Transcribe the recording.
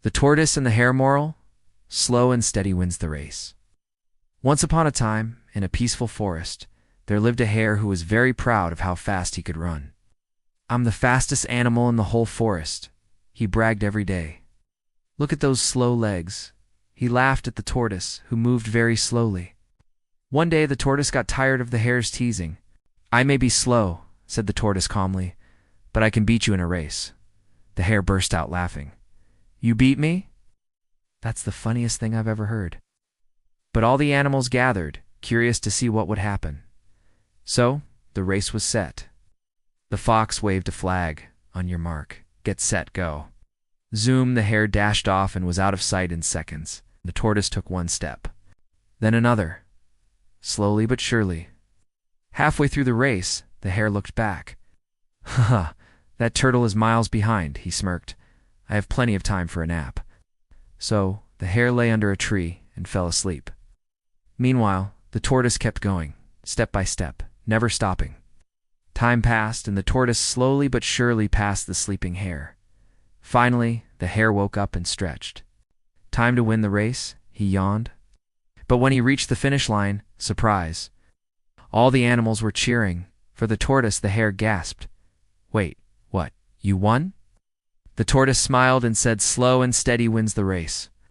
The tortoise and the hare moral: slow and steady wins the race. Once upon a time, in a peaceful forest, there lived a hare who was very proud of how fast he could run. "I'm the fastest animal in the whole forest," he bragged every day. "Look at those slow legs." He laughed at the tortoise, who moved very slowly. One day the tortoise got tired of the hare's teasing. "I may be slow," said the tortoise calmly, "but I can beat you in a race." The hare burst out laughing. "You beat me? That's the funniest thing I've ever heard." But all the animals gathered, curious to see what would happen. So the race was set. The fox waved a flag. "On your mark, get set, go." Zoom, the hare dashed off and was out of sight in seconds. The tortoise took one step, then another, slowly but surely. Halfway through the race, the hare looked back. "Ha, that turtle is miles behind," he smirked. "I have plenty of time for a nap." So the hare lay under a tree and fell asleep. Meanwhile, the tortoise kept going, step by step, never stopping. Time passed, and the tortoise slowly but surely passed the sleeping hare. Finally, the hare woke up and stretched. "Time to win the race," he yawned. But when he reached the finish line, surprise! All the animals were cheering. For the tortoise, the hare gasped. "Wait, what? You won?" The tortoise smiled and said, "Slow and steady wins the race."